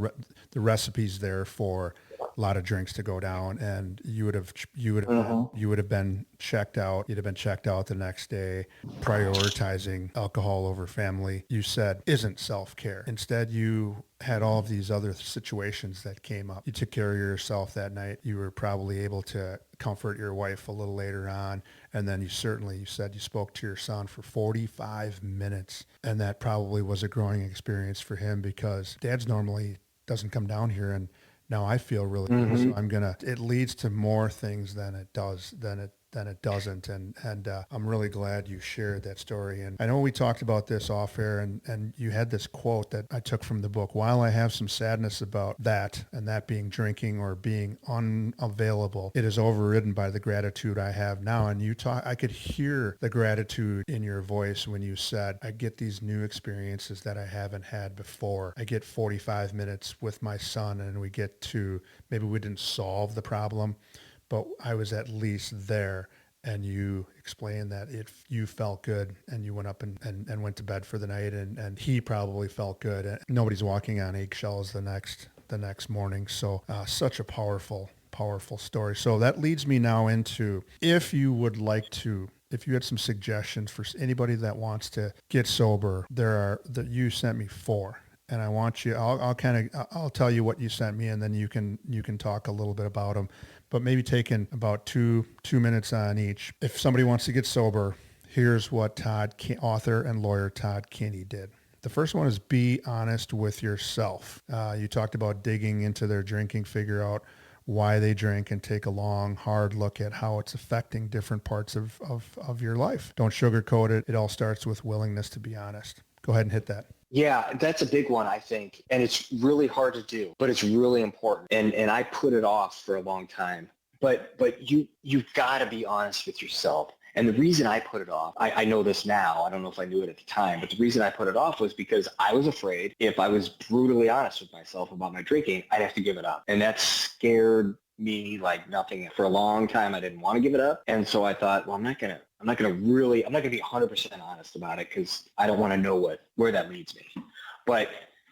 the recipes there for a lot of drinks to go down, and you would have been checked out. You'd have been checked out the next day. Prioritizing alcohol over family, you said, isn't self-care. Instead, you had all of these other situations that came up. You took care of yourself that night. You were probably able to comfort your wife a little later on. And then you said you spoke to your son for 45 minutes. And that probably was a growing experience for him, because dad's normally doesn't come down here, and now I feel really good. So it leads to more things than it doesn't. And I'm really glad you shared that story. And I know we talked about this off air, and you had this quote that I took from the book. While I have some sadness about that, and that being drinking or being unavailable, it is overridden by the gratitude I have now. And I could hear the gratitude in your voice when you said, I get these new experiences that I haven't had before. I get 45 minutes with my son, and we get to, maybe we didn't solve the problem, but I was at least there. And you explained that you felt good, and you went up and went to bed for the night, and he probably felt good. And nobody's walking on eggshells the next morning. So such a powerful story. So that leads me now into, if you had some suggestions for anybody that wants to get sober, you sent me 4. And I want you, I'll tell you what you sent me, and then you can talk a little bit about them, but maybe taking about 2 minutes on each. If somebody wants to get sober, here's what author and lawyer Todd Kinney did. The first one is be honest with yourself. You talked about digging into their drinking, figure out why they drink, and take a long, hard look at how it's affecting different parts of your life. Don't sugarcoat it. It all starts with willingness to be honest. Go ahead and hit that. Yeah, that's a big one, I think. And it's really hard to do, but it's really important. And I put it off for a long time. But you've got to be honest with yourself. And the reason I put it off, I know this now, I don't know if I knew it at the time, but the reason I put it off was because I was afraid if I was brutally honest with myself about my drinking, I'd have to give it up. And that scared me like nothing. For a long time, I didn't want to give it up. And so I thought, well, I'm not going to be 100% honest about it, because I don't want to know where that leads me. But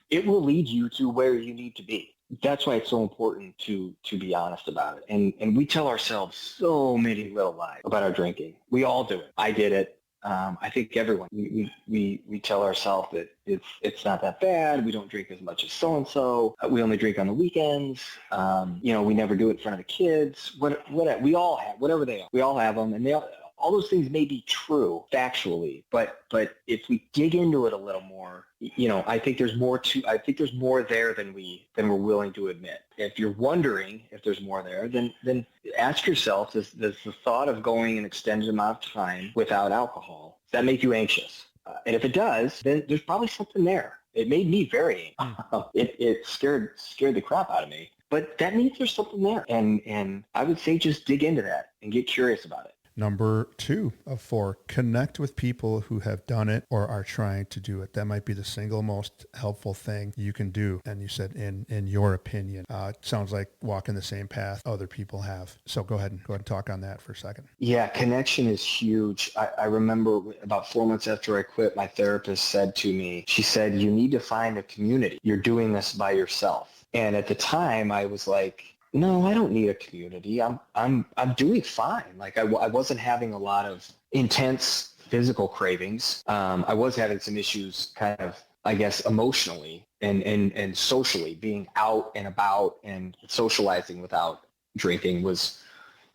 it will lead you to where you need to be. That's why it's so important to be honest about it. And we tell ourselves so many little lies about our drinking. We all do it. I did it. I think everyone. We tell ourselves that it's not that bad. We don't drink as much as so-and-so. We only drink on the weekends. We never do it in front of the kids. We all have, whatever they are. We all have them, and all those things may be true factually, but if we dig into it a little more, I think there's more there than we're willing to admit. If you're wondering if there's more there, then ask yourself, does the thought of going an extended amount of time without alcohol, does that make you anxious? And if it does, then there's probably something there. It made me very anxious. It scared the crap out of me. But that means there's something there. And I would say just dig into that and get curious about it. Number 2 of 4, connect with people who have done it or are trying to do it. That might be the single most helpful thing you can do. And you said, in your opinion, it sounds like walking the same path other people have. So go ahead and talk on that for a second. Yeah, connection is huge. I remember about 4 months after I quit, my therapist said to me, she said, you need to find a community. You're doing this by yourself. And at the time I was like, no, I don't need a community. I'm doing fine. Like I wasn't having a lot of intense physical cravings. I was having some issues kind of, I guess, emotionally and socially. Being out and about and socializing without drinking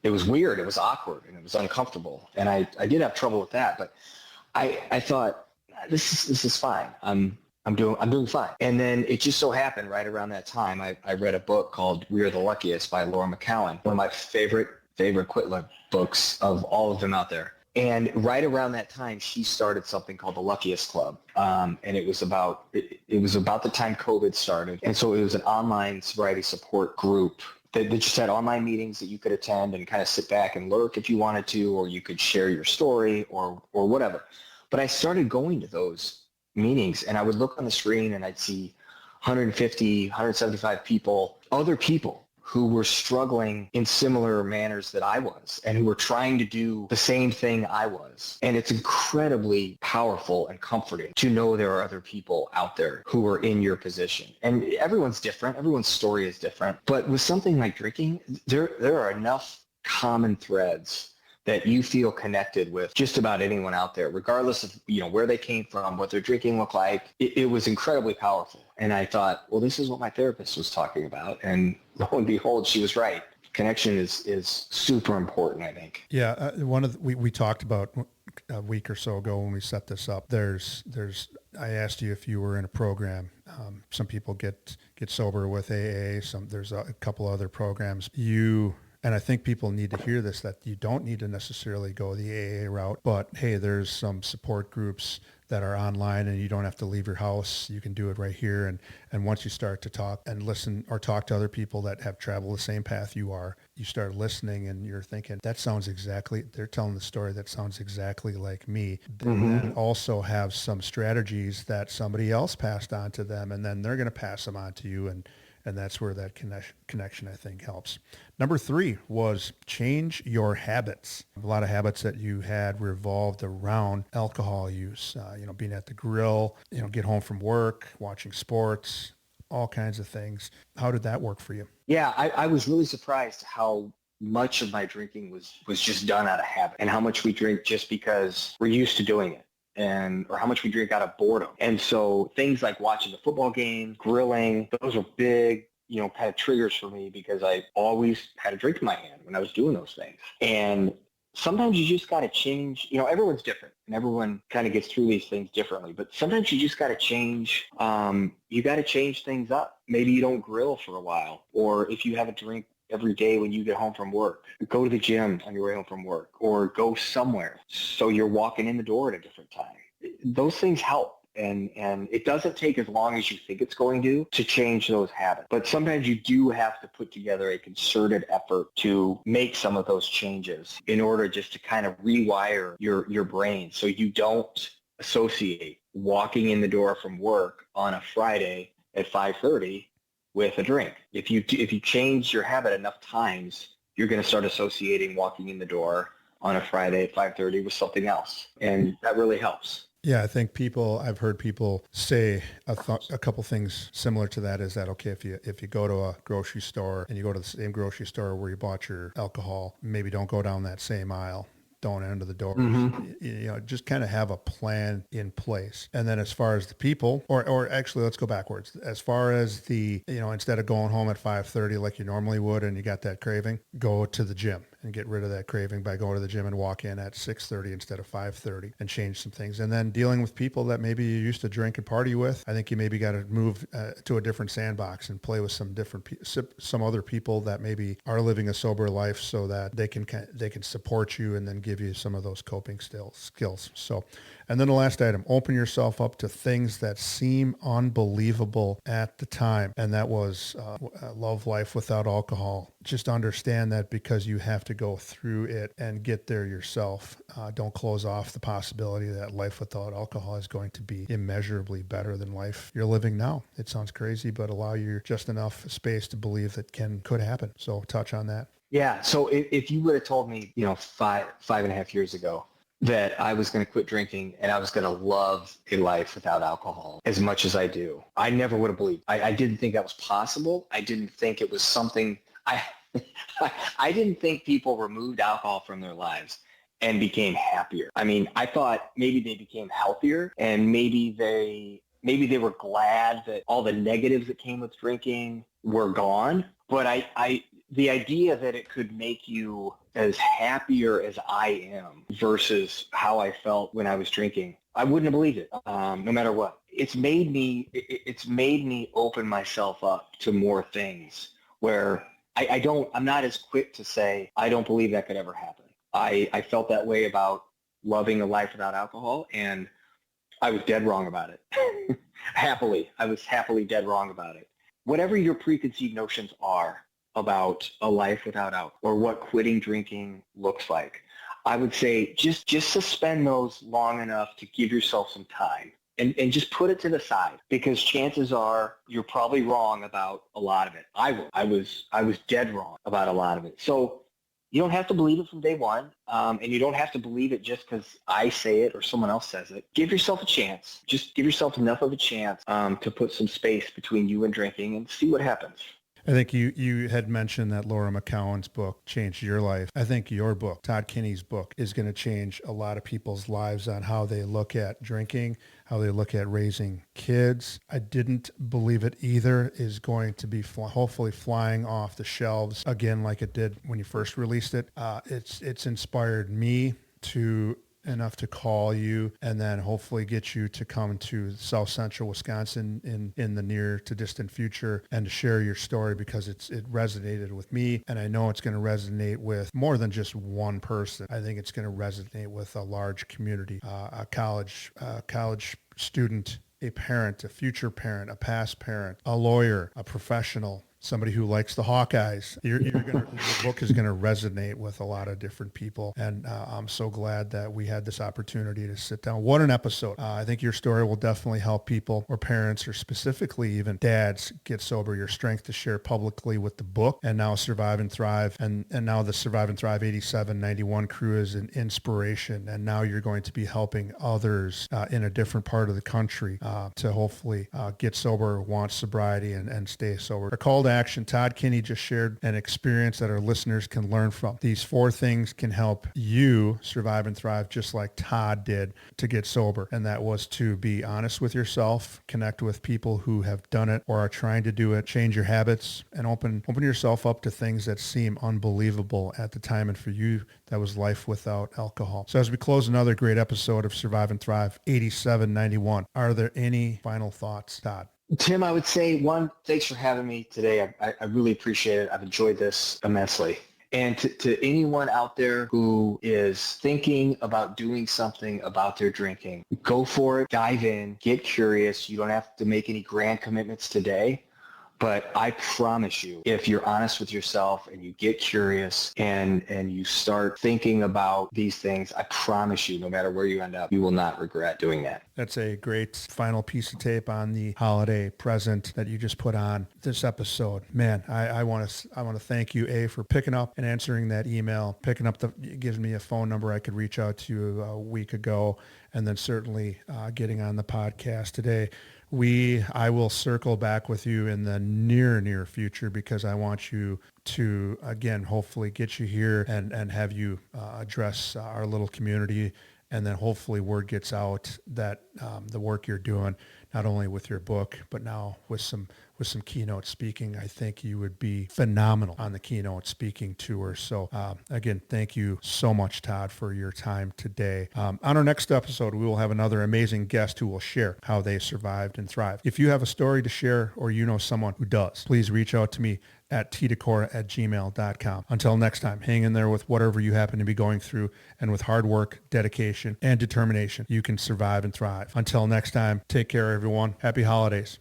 it was weird. It was awkward and it was uncomfortable. And I did have trouble with that, but I thought this is fine. I'm doing fine. And then it just so happened right around that time, I read a book called We Are the Luckiest by Laura McKowen, one of my favorite Quitler books of all of them out there. And right around that time, she started something called the Luckiest Club. And it was about the time COVID started. And so it was an online sobriety support group that just had online meetings that you could attend and kind of sit back and lurk if you wanted to, or you could share your story or whatever. But I started going to those meetings, and I would look on the screen and I'd see 150, 175 people, other people who were struggling in similar manners that I was and who were trying to do the same thing I was. And it's incredibly powerful and comforting to know there are other people out there who are in your position. And everyone's different. Everyone's story is different. But with something like drinking, there are enough common threads that you feel connected with just about anyone out there, regardless of, where they came from, what their drinking looked like. It was incredibly powerful. And I thought, well, this is what my therapist was talking about. And lo and behold, she was right. Connection is super important, I think. Yeah. We talked about a week or so ago when we set this up, I asked you if you were in a program. Some people get sober with AA. There's a couple other programs. And I think people need to hear this, that you don't need to necessarily go the AA route, but hey, there's some support groups that are online and you don't have to leave your house. You can do it right here. And once you start to talk and listen or talk to other people that have traveled the same path you are, you start listening and you're thinking, they're telling the story that sounds exactly like me. Mm-hmm. And also have some strategies that somebody else passed on to them, and then they're going to pass them on to you. And that's where that connection, I think, helps. Number 3 was change your habits. A lot of habits that you had revolved around alcohol use, being at the grill, get home from work, watching sports, all kinds of things. How did that work for you? Yeah, I was really surprised how much of my drinking was just done out of habit, and how much we drink just because we're used to doing it. Or how much we drink out of boredom. And so things like watching the football game, grilling, those are big, kind of triggers for me, because I always had a drink in my hand when I was doing those things. And sometimes you just got to change, everyone's different and everyone kind of gets through these things differently, but sometimes you just got to change, you got to change things up. Maybe you don't grill for a while, or if you have a drink every day when you get home from work, go to the gym on your way home from work, or go somewhere so you're walking in the door at a different time. Those things help. And it doesn't take as long as you think it's going to change those habits. But sometimes you do have to put together a concerted effort to make some of those changes in order just to kind of rewire your brain, so you don't associate walking in the door from work on a Friday at 5:30 with a drink. If you change your habit enough times, you're going to start associating walking in the door on a Friday at 5:30 with something else. And that really helps. Yeah, I think I've heard people say a couple things similar to that, is that, okay, if you go to a grocery store and you go to the same grocery store where you bought your alcohol, maybe don't go down that same aisle. Don't enter the doors. Mm-hmm. Just kind of have a plan in place. And then as far as the people, or actually, let's go backwards. As far as the, instead of going home at 5:30 like you normally would and you got that craving, go to the gym and get rid of that craving by going to the gym and walk in at 6:30 instead of 5:30 and change some things. And then dealing with people that maybe you used to drink and party with, I think you maybe got to move to a different sandbox and play with some other people that maybe are living a sober life, so that they can support you and then give you some of those coping skills. So, and then the last item, open yourself up to things that seem unbelievable at the time. And that was love life without alcohol. Just understand that because you have to go through it and get there yourself. Don't close off the possibility that life without alcohol is going to be immeasurably better than life you're living now. It sounds crazy, but allow you just enough space to believe that could happen. So touch on that. Yeah. So if you would have told me, 5.5 years ago that I was going to quit drinking and I was going to love a life without alcohol as much as I do. I never would have believed. I didn't think that was possible. I didn't think it was something I didn't think people removed alcohol from their lives and became happier. I mean, I thought maybe they became healthier and maybe they were glad that all the negatives that came with drinking were gone. But the idea that it could make you as happier as I am versus how I felt when I was drinking, I wouldn't have believed it, no matter what. It's made me open myself up to more things where I'm not as quick to say, I don't believe that could ever happen. I felt that way about loving a life without alcohol, and I was dead wrong about it. I was happily dead wrong about it. Whatever your preconceived notions are about a life without alcohol or what quitting drinking looks like, I would say just suspend those long enough to give yourself some time and just put it to the side, because chances are you're probably wrong about a lot of it. I was dead wrong about a lot of it. So you don't have to believe it from day one, and you don't have to believe it just because I say it or someone else says it. Give yourself a chance. Just give yourself enough of a chance to put some space between you and drinking and see what happens. I think you had mentioned that Laura McCowan's book changed your life. I think your book, Todd Kinney's book, is going to change a lot of people's lives on how they look at drinking, how they look at raising kids. I didn't believe it either is going to be hopefully flying off the shelves again like it did when you first released it. It's inspired me enough to call you and then hopefully get you to come to South Central Wisconsin in the near to distant future and to share your story, because it resonated with me, and I know it's going to resonate with more than just one person. I think it's going to resonate with a large community, a college student, a parent, a future parent, a past parent, a lawyer, a professional, somebody who likes the Hawkeyes. The book is going to resonate with a lot of different people. And I'm so glad that we had this opportunity to sit down. What an episode. I think your story will definitely help people or parents or specifically even dads get sober. Your strength to share publicly with the book and now Survive and Thrive. And now the Survive and Thrive 8791 crew is an inspiration. And now you're going to be helping others in a different part of the country to hopefully get sober, want sobriety, and stay sober. A call to action. Todd Kinney just shared an experience that our listeners can learn from. These 4 things can help you survive and thrive just like Todd did to get sober. And that was to be honest with yourself, connect with people who have done it or are trying to do it, change your habits, and open yourself up to things that seem unbelievable at the time. And for you, that was life without alcohol. So as we close another great episode of Survive and Thrive 8791, are there any final thoughts, Todd? Tim, I would say, one, thanks for having me today. I really appreciate it. I've enjoyed this immensely. And to anyone out there who is thinking about doing something about their drinking, go for it, dive in, get curious. You don't have to make any grand commitments today. But I promise you, if you're honest with yourself and you get curious and you start thinking about these things, I promise you, no matter where you end up, you will not regret doing that. That's a great final piece of tape on the holiday present that you just put on this episode. Man, I want to thank you, for picking up and answering that email, it gives me a phone number I could reach out to you a week ago, and then certainly getting on the podcast today. I will circle back with you in the near future, because I want you to, again, hopefully get you here and have you address our little community. And then hopefully word gets out that the work you're doing, not only with your book, but now with some keynote speaking. I think you would be phenomenal on the keynote speaking tour. So again, thank you so much, Todd, for your time today. On our next episode, we will have another amazing guest who will share how they survived and thrived. If you have a story to share or you know someone who does, please reach out to me at tdecora@gmail.com. Until next time, hang in there with whatever you happen to be going through, and with hard work, dedication, and determination, you can survive and thrive. Until next time, take care, everyone. Happy holidays.